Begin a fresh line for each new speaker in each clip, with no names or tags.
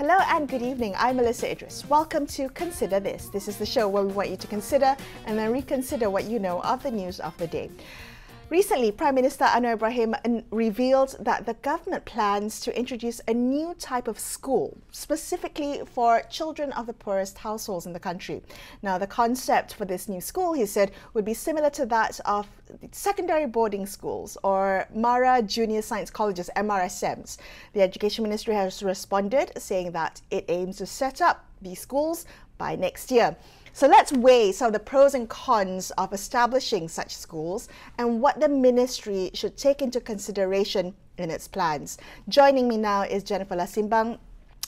Hello and good evening. I'm Melisa Idris. Welcome to Consider This. This is the show where we want you to consider and then reconsider what you know of the news of the day. Recently, Prime Minister Anwar Ibrahim revealed that the government plans to introduce a new type of school, specifically for children of the poorest households in the country. Now, the concept for this new school, he said, would be similar to that of secondary boarding schools or Mara Junior Science Colleges, MRSMs. The Education Ministry has responded, saying that it aims to set up these schools by next year. So let's weigh some of the pros and cons of establishing such schools and what the ministry should take into consideration in its plans. Joining me now is Jenifer Lasimbang.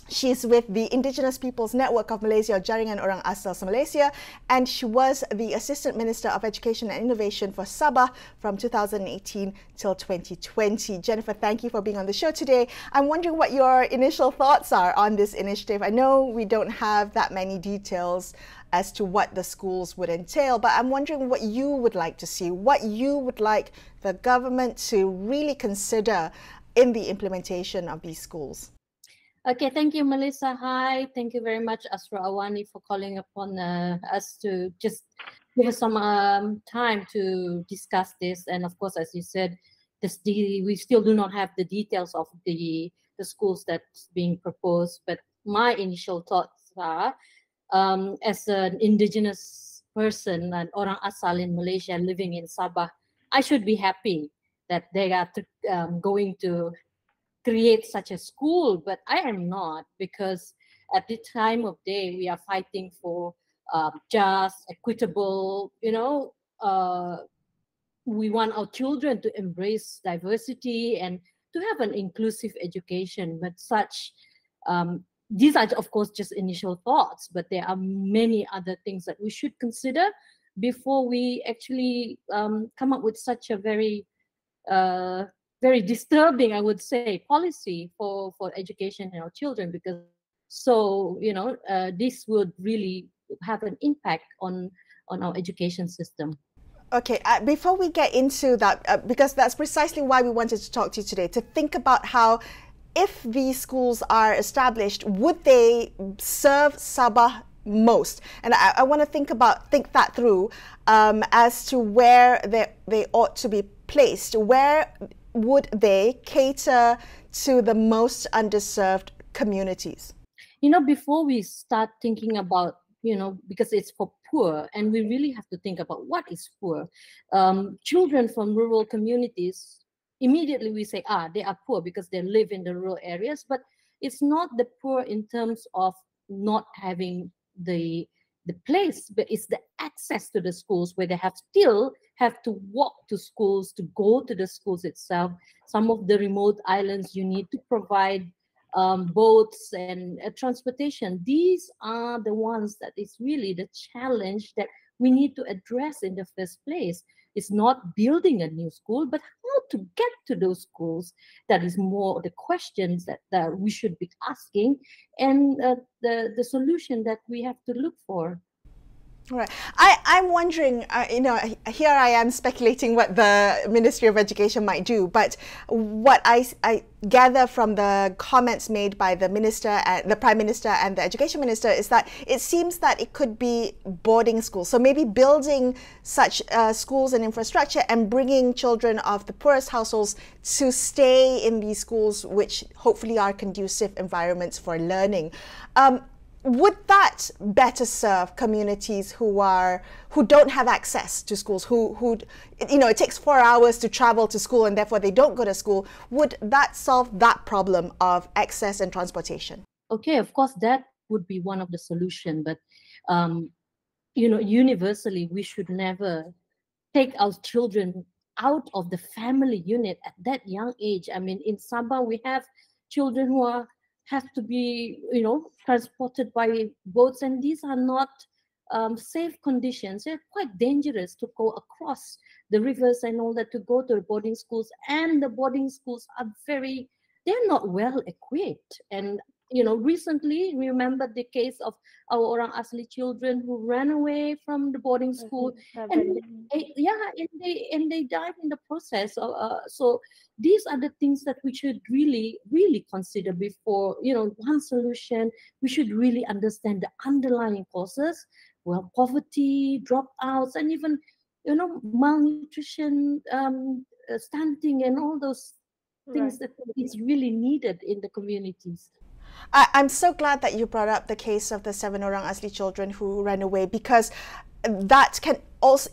She's with the Indigenous Peoples Network of Malaysia, Jaringan Orang Asal SeMalaysia, and she was the Assistant Minister of Education and Innovation for Sabah from 2018 till 2020. Jenifer, thank you for being on the show today. I'm wondering what your initial thoughts are on this initiative. I know we don't have that many details as to what the schools would entail, but I'm wondering what you would like to see, what you would like the government to really consider in the implementation of these schools.
Okay, thank you, Melissa. Hi, thank you very much, Astro AWANI, for calling upon us to just give us some time to discuss this. And of course, as you said, we still do not have the details of the schools that's being proposed. But my initial thoughts are, as an indigenous person, an Orang Asal in Malaysia living in Sabah, I should be happy that they are going to create such a school, but I am not, because at the time of day we are fighting for just, equitable, we want our children to embrace diversity and to have an inclusive education. But these are of course just initial thoughts, but there are many other things that we should consider before we actually come up with such a very disturbing, I would say, policy for education in our children, because this would really have an impact on our education system.
Okay, before we get into that, because that's precisely why we wanted to talk to you today, to think about how, if these schools are established, would they serve Sabah most? And I want to think that through as to where they ought to be placed. Where would they cater to the most underserved communities?
Before we start thinking about, because it's for poor, and we really have to think about what is poor. Children from rural communities, immediately we say, they are poor because they live in the rural areas, but it's not the poor in terms of not having the place, but it's the access to the schools, where they still have to walk to schools, to go to the schools itself. Some of the remote islands, you need to provide boats and transportation. These are the ones that is really the challenge that we need to address in the first place. It's not building a new school, but how to get to those schools. That is more the questions that we should be asking, and the solution that we have to look for.
Right. I'm wondering, here I am speculating what the Ministry of Education might do, but what I gather from the comments made by the Prime Minister and the Education Minister is that it seems that it could be boarding schools. So maybe building such schools and infrastructure and bringing children of the poorest households to stay in these schools, which hopefully are conducive environments for learning. Would that better serve communities who don't have access to schools, who it takes 4 hours to travel to school and therefore they don't go to school? Would that solve that problem of access and transportation?
Okay, of course that would be one of the solutions, but universally we should never take our children out of the family unit at that young age. I mean, in Sabah we have children who have to be, transported by boats, and these are not safe conditions. They're quite dangerous to go across the rivers and all that to go to the boarding schools, and the boarding schools are they're not well equipped. And recently, remember the case of our Orang Asli children who ran away from the boarding school, and they died in the process. So these are the things that we should really consider before, one solution. We should really understand the underlying causes, well, poverty, dropouts, and even, malnutrition, stunting, and all those things that is really needed in the communities.
I'm so glad that you brought up the case of the 7 Orang Asli children who ran away, because that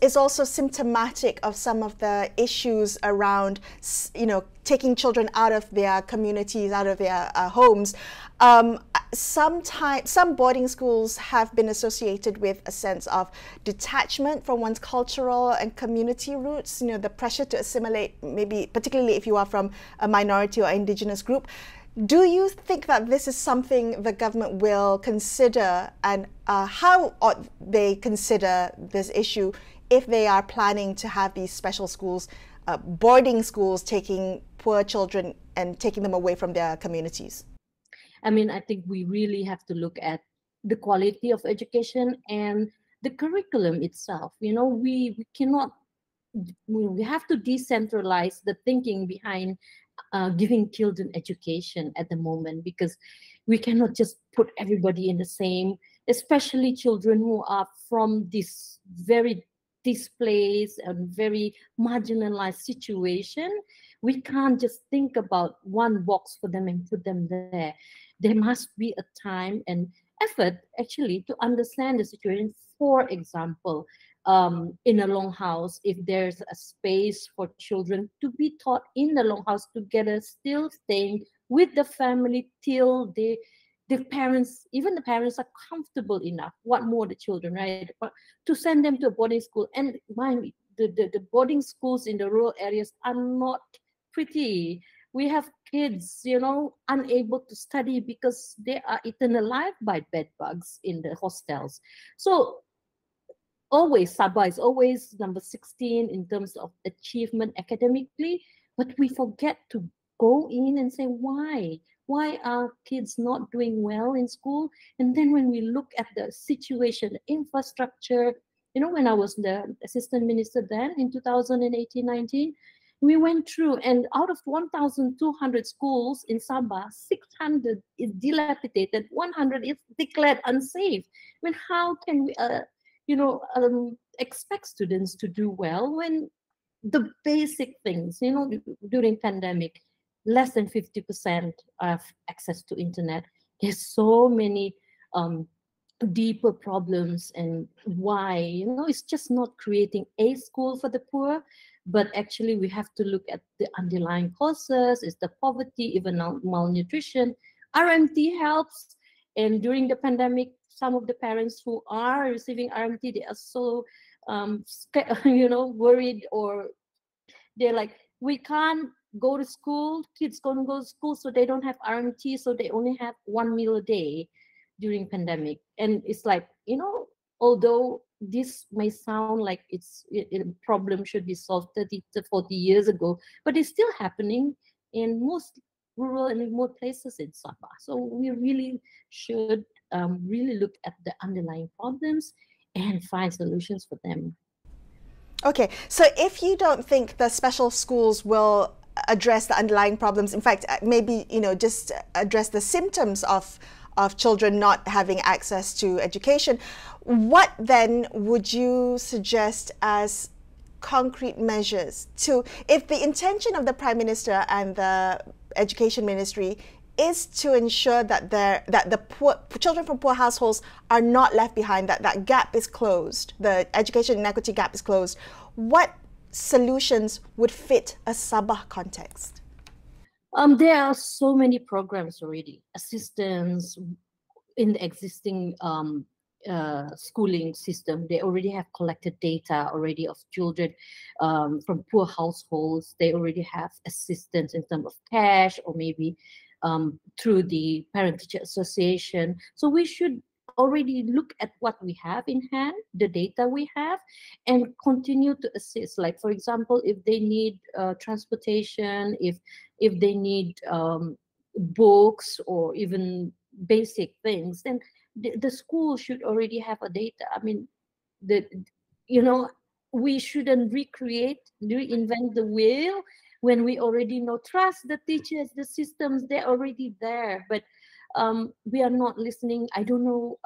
is also symptomatic of some of the issues around, taking children out of their communities, out of their homes. Sometimes some boarding schools have been associated with a sense of detachment from one's cultural and community roots, the pressure to assimilate, maybe particularly if you are from a minority or indigenous group. Do you think that this is something the government will consider, and how ought they consider this issue if they are planning to have these special schools, boarding schools, taking poor children and taking them away from their communities?
I mean, I think we really have to look at the quality of education and the curriculum itself. We cannot, we have to decentralize the thinking behind giving children education at the moment, because we cannot just put everybody in the same, especially children who are from this very displaced and very marginalized situation. We can't just think about one box for them and put them there. There must be a time and effort actually to understand the situation. For example, in a longhouse, if there's a space for children to be taught in the longhouse together, still staying with the family till the parents, even the parents, are comfortable enough. What more the children, right? But to send them to a boarding school, and mind me, the boarding schools in the rural areas are not pretty. We have kids, unable to study because they are eaten alive by bed bugs in the hostels. So always Sabah is always number 16 in terms of achievement academically, but we forget to go in and say why are kids not doing well in school. And then when we look at the situation, the infrastructure, when I was the assistant minister then in 2018-19, we went through, and out of 1,200 schools in Sabah, 600 is dilapidated, 100 is declared unsafe. I mean, how can we expect students to do well when the basic things, during pandemic, less than 50% have access to internet. There's so many deeper problems, and why, it's just not creating a school for the poor, but actually we have to look at the underlying causes. Is the poverty, even malnutrition. RMT helps, and during the pandemic, some of the parents who are receiving RMT, they are so worried, or they're like, we can't go to school, kids can't go to school, so they don't have RMT, so they only have 1 meal a day during pandemic. And it's like, although this may sound like a problem should be solved 30 to 40 years ago, but it's still happening in most rural and remote places in Sabah. So we really should really look at the underlying problems and find solutions for them.
Okay, so if you don't think the special schools will address the underlying problems, in fact, maybe, just address the symptoms of children not having access to education, what then would you suggest as concrete measures to, if the intention of the Prime Minister and the Education Ministry is to ensure that the children from poor households are not left behind, that gap is closed, the education inequity gap is closed, what solutions would fit a Sabah context?
There are so many programs already, assistance in the existing schooling system. They already have collected data already of children from poor households. They already have assistance in terms of cash, or maybe through the Parent-Teacher Association. So we should already look at what we have in hand, the data we have, and continue to assist. Like, for example, if they need transportation, if they need books, or even basic things, then the school should already have a data. I mean, the you know, we shouldn't reinvent the wheel when we already know. Trust the teachers, the systems, they're already there, but we are not listening. I don't know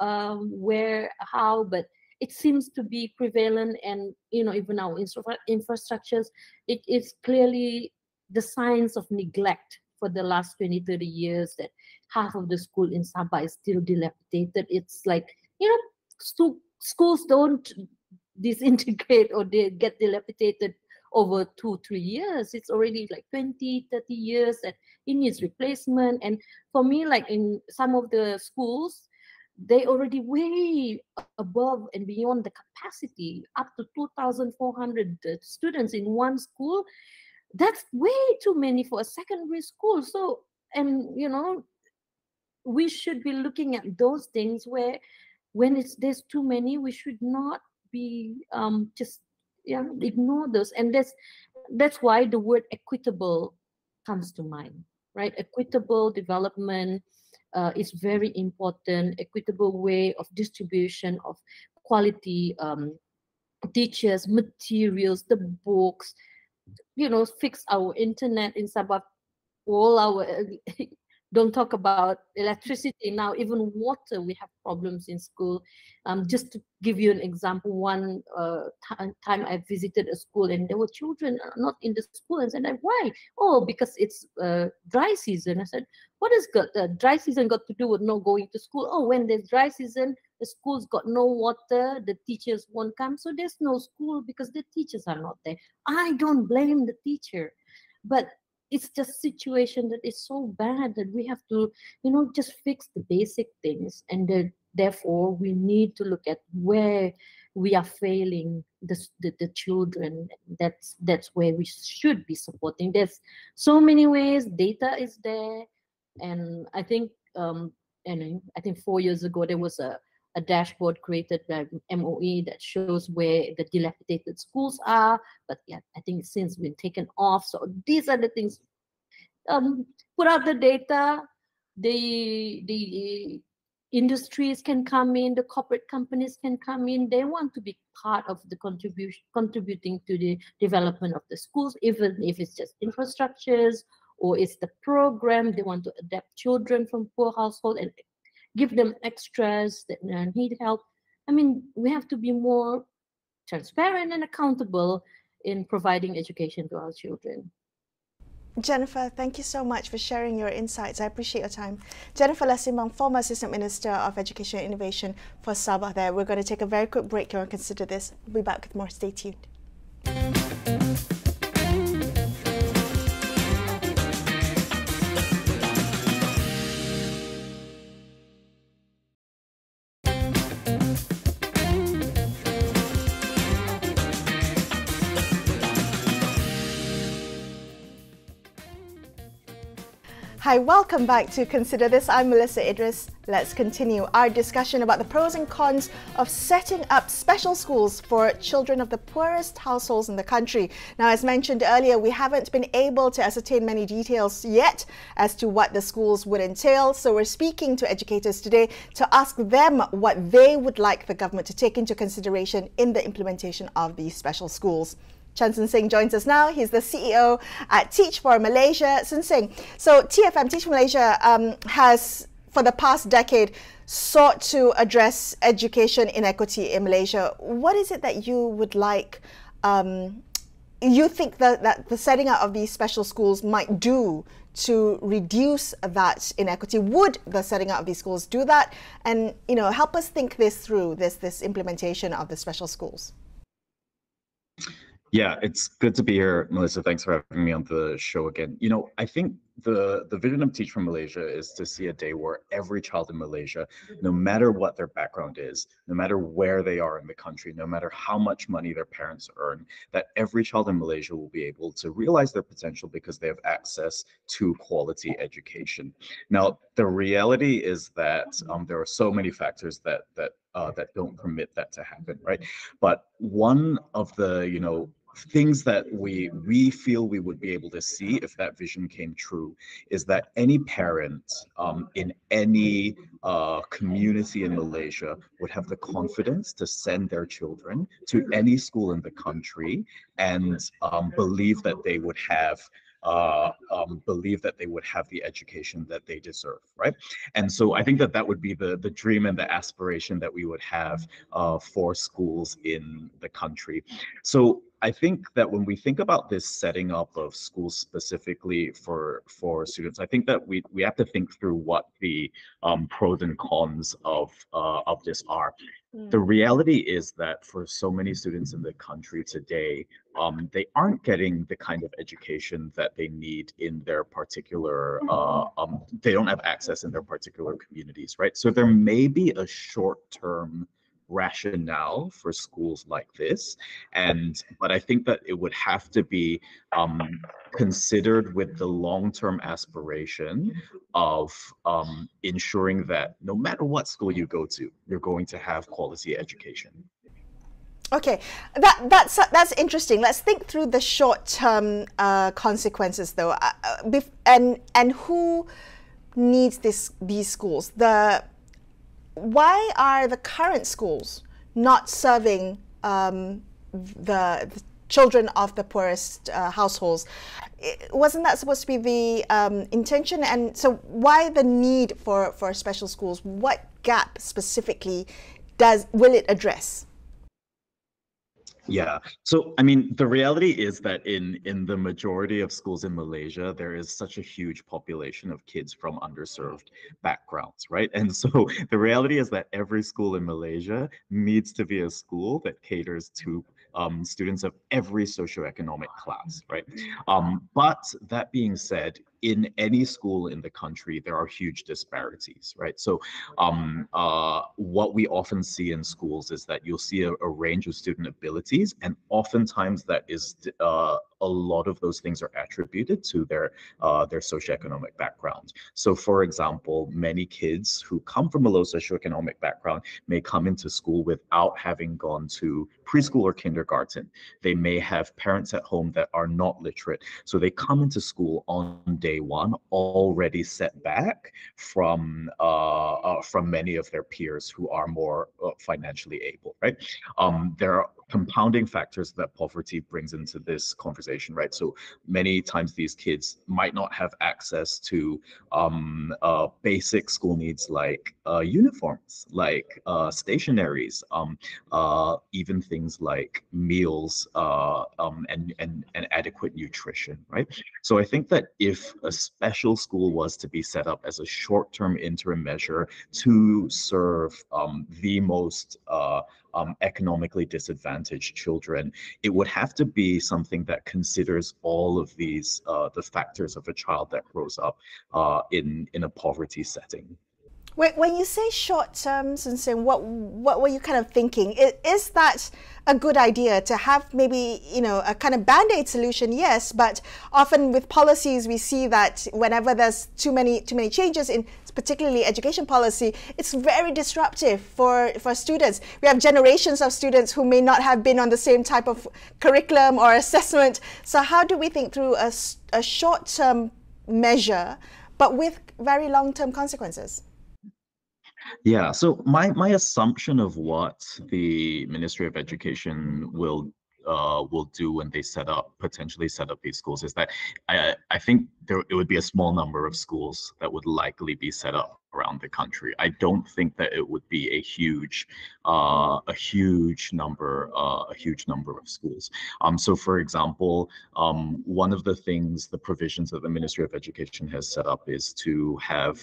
where, how, but it seems to be prevalent. And even our infrastructures, it is clearly the signs of neglect for the last 20-30 years, that half of the school in Sabah is still dilapidated. It's like, schools don't disintegrate or they get dilapidated over 2-3 years. It's already like 20-30 years that it needs replacement. And for me, like in some of the schools, they already way above and beyond the capacity, up to 2,400 students in one school. That's way too many for a secondary school. So, and we should be looking at those things where when there's too many, we should not be just ignore those. And that's why the word equitable comes to mind, right? Equitable development is very important. Equitable way of distribution of quality teachers, materials, the books, fix our internet in Sabah, all our don't talk about electricity now, even water, we have problems in school. Just to give you an example, one time I visited a school and there were children not in the school, and said, why? Oh, because it's dry season. I said, what has got dry season got to do with not going to school? Oh, when there's dry season, the school's got no water, the teachers won't come, so there's no school because the teachers are not there. I don't blame the teacher, but it's just situation that is so bad that we have to, just fix the basic things. And therefore, we need to look at where we are failing the children. That's where we should be supporting. There's so many ways. Data is there, and I think I think 4 years ago there was a dashboard created by MOE that shows where the dilapidated schools are. But yeah, I think it's since been taken off. So these are the things. Put out the data. The industries can come in. The corporate companies can come in. They want to be part of the contributing to the development of the schools, even if it's just infrastructures or it's the program. They want to adapt children from poor household and give them extras that need help. I mean, we have to be more transparent and accountable in providing education to our children.
Jenifer, thank you so much for sharing your insights. I appreciate your time. Jenifer Lasimbang, former Assistant Minister of Education and Innovation for Sabah there. We're going to take a very quick break here and consider this. We'll be back with more. Stay tuned. Hi, welcome back to Consider This. I'm Melisa Idris. Let's continue our discussion about the pros and cons of setting up special schools for children of the poorest households in the country. Now, as mentioned earlier, we haven't been able to ascertain many details yet as to what the schools would entail. So we're speaking to educators today to ask them what they would like the government to take into consideration in the implementation of these special schools. Chan Soon Seng joins us now. He's the CEO at Teach For Malaysia. Soon Seng, so TFM, Teach For Malaysia, has for the past decade sought to address education inequity in Malaysia. What is it that you would like, you think that the setting up of these special schools might do to reduce that inequity? Would the setting up of these schools do that? And, help us think this through, this implementation of the special schools.
Yeah, it's good to be here, Melissa. Thanks for having me on the show again. I think the vision of Teach For Malaysia is to see a day where every child in Malaysia, no matter what their background is, no matter where they are in the country, no matter how much money their parents earn, that every child in Malaysia will be able to realize their potential because they have access to quality education. Now, the reality is that there are so many factors that don't permit that to happen, right? But one of the, things that we feel we would be able to see if that vision came true is that any parent in any community in Malaysia would have the confidence to send their children to any school in the country and believe that they would have the education that they deserve, right? And so I think that that would be the dream and the aspiration that we would have for schools in the country. So I think that when we think about this setting up of schools specifically for students, I think that we have to think through what the pros and cons of this are. The reality is that for so many students in the country today, they aren't getting the kind of education that they need in their particular, they don't have access in their particular communities, right? So there may be a short-term rationale for schools like this, but I think that it would have to be considered with the long-term aspiration of ensuring that no matter what school you go to, you're going to have quality education.
Okay, that's interesting. Let's think through the short-term consequences, though, and who needs these schools? Why are the current schools not serving the children of the poorest households? Wasn't that supposed to be the intention? And so why the need for special schools? What gap specifically will it address?
Yeah, so I mean, the reality is that in the majority of schools in Malaysia, there is such a huge population of kids from underserved backgrounds, right? And so the reality is that every school in Malaysia needs to be a school that caters to students of every socioeconomic class, right? But that being said, in any school in the country, there are huge disparities, right? So what we often see in schools is that you'll see a range of student abilities, and oftentimes that is a lot of those things are attributed to their socioeconomic background. So for example, many kids who come from a low socioeconomic background may come into school without having gone to preschool or kindergarten. They may have parents at home that are not literate. So they come into school on day one already set back from many of their peers who are more financially able, right? There are compounding factors that poverty brings into this conversation, right? So many times these kids might not have access to basic school needs like uniforms, like stationaries, even things like meals and adequate nutrition, right? So I think that if a special school was to be set up as a short-term interim measure to serve the most economically disadvantaged children, it would have to be something that considers all of these the factors of a child that grows up in a poverty setting.
When you say short-term, Soon Seng, what were you kind of thinking? Is that a good idea to have maybe, a kind of band-aid solution? Yes, but often with policies, we see that whenever there's too many changes in particularly education policy, it's very disruptive for students. We have generations of students who may not have been on the same type of curriculum or assessment. So how do we think through a short-term measure, but with very long-term consequences?
Yeah, so my assumption of what the Ministry of Education will do when they potentially set up these schools is that I think it would be a small number of schools that would likely be set up around the country. I don't think that it would be a huge number of schools. So for example, one of the provisions that the Ministry of Education has set up is to have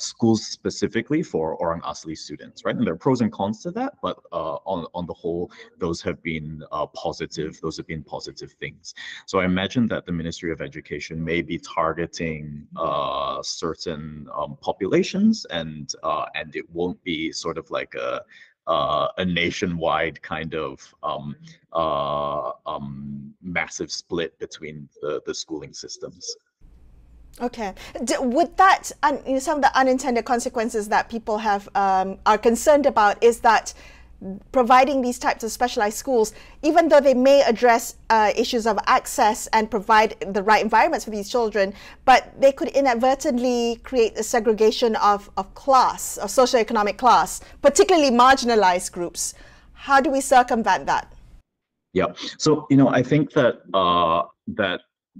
schools specifically for Orang Asli students, right? And there are pros and cons to that, but on the whole, those have been positive. Those have been positive things. So I imagine that the Ministry of Education may be targeting certain populations, and it won't be sort of like a nationwide kind of massive split between the schooling systems.
Okay. Would that, some of the unintended consequences that people are concerned about is that providing these types of specialized schools, even though they may address issues of access and provide the right environments for these children, but they could inadvertently create a segregation of class, of socioeconomic class, particularly marginalized groups. How do we circumvent that?
Yeah, so I think that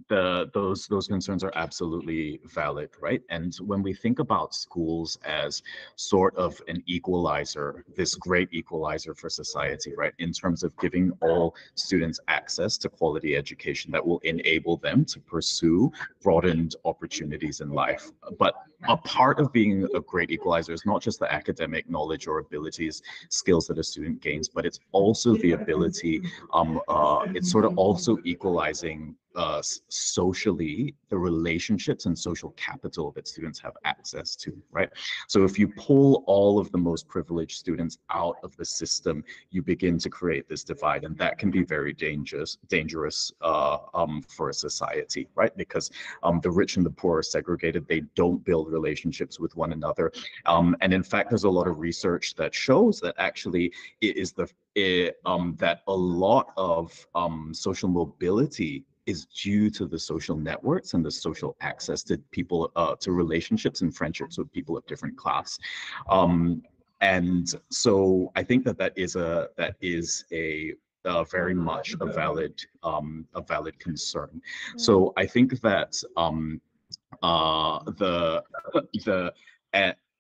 those concerns are absolutely valid, right? And when we think about schools as sort of an equalizer, this great equalizer for society, right, in terms of giving all students access to quality education that will enable them to pursue broadened opportunities in life. But a part of being a great equalizer is not just the academic knowledge or abilities, skills that a student gains, but it's also the ability, it's sort of also equalizing socially the relationships and social capital that students have access to, right? So if you pull all of the most privileged students out of the system, you begin to create this divide, and that can be very dangerous for a society, right? Because the rich and the poor are segregated. They don't build relationships with one another, and in fact, there's a lot of research that shows that actually it is that a lot of social mobility is due to the social networks and the social access to people, to relationships and friendships with people of different class. And so I think that is a very much a valid concern. So I think that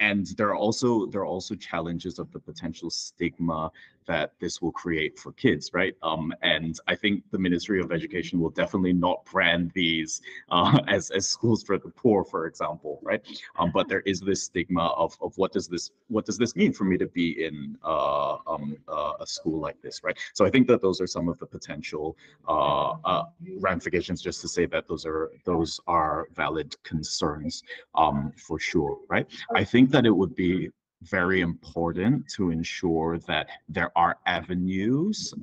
and there are also challenges of the potential stigma that this will create for kids, right? And I think the Ministry of Education will definitely not brand these as schools for the poor, for example, right? But there is this stigma of what does this mean for me to be in a school like this, right? So I think that those are some of the potential ramifications. Just to say that those are valid concerns for sure, right? I think that it would be very important to ensure that there are avenues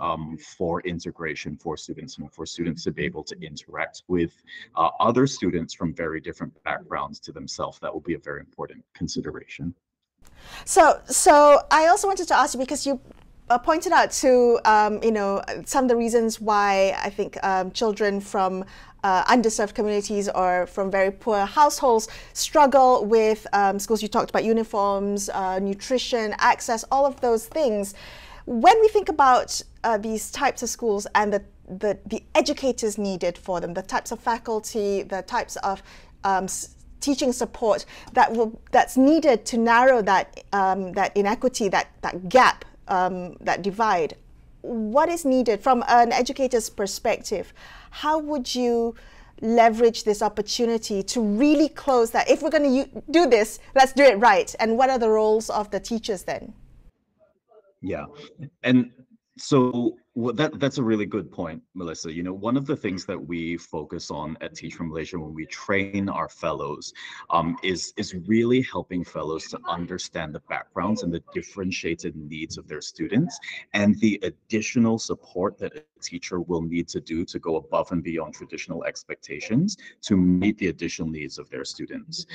for integration for students, and for students to be able to interact with other students from very different backgrounds to themselves. That will be a very important consideration.
So I also wanted to ask you, because you pointed out to some of the reasons why I think children from underserved communities or from very poor households struggle with schools. You talked about uniforms, nutrition, access, all of those things. When we think about these types of schools and the educators needed for them, the types of faculty, the types of teaching support that's needed to narrow that inequity, that gap, that divide, what is needed from an educator's perspective? How would you leverage this opportunity to really close that? If we're going to do this, let's do it right. And what are the roles of the teachers then?
Yeah, and so that's a really good point, Melissa. One of the things that we focus on at Teach For Malaysia when we train our fellows is really helping fellows to understand the backgrounds and the differentiated needs of their students, and the additional support that a teacher will need to do to go above and beyond traditional expectations to meet the additional needs of their students.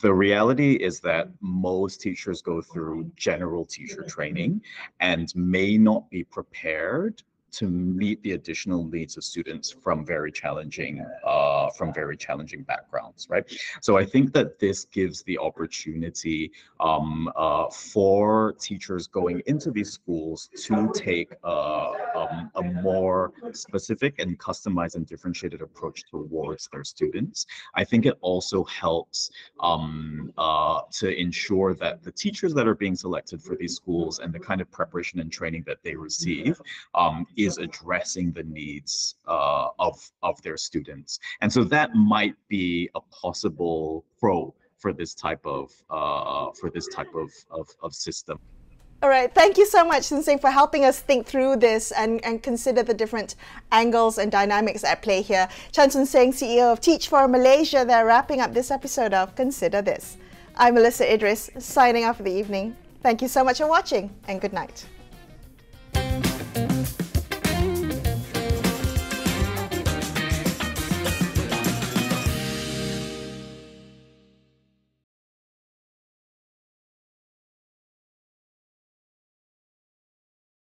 The reality is that most teachers go through general teacher training and may not be prepared to meet the additional needs of students from very challenging backgrounds, right? So I think that this gives the opportunity for teachers going into these schools to take a more specific and customized and differentiated approach towards their students. I think it also helps to ensure that the teachers that are being selected for these schools and the kind of preparation and training that they receive is addressing the needs of their students. And so that might be a possible pro for this type of system.
All right, thank you so much, Soon Seng, for helping us think through this and consider the different angles and dynamics at play here. Chan Soon Seng, CEO of Teach For Malaysia, they're wrapping up this episode of Consider This. I'm Melisa Idris, signing off for the evening. Thank you so much for watching, and good night.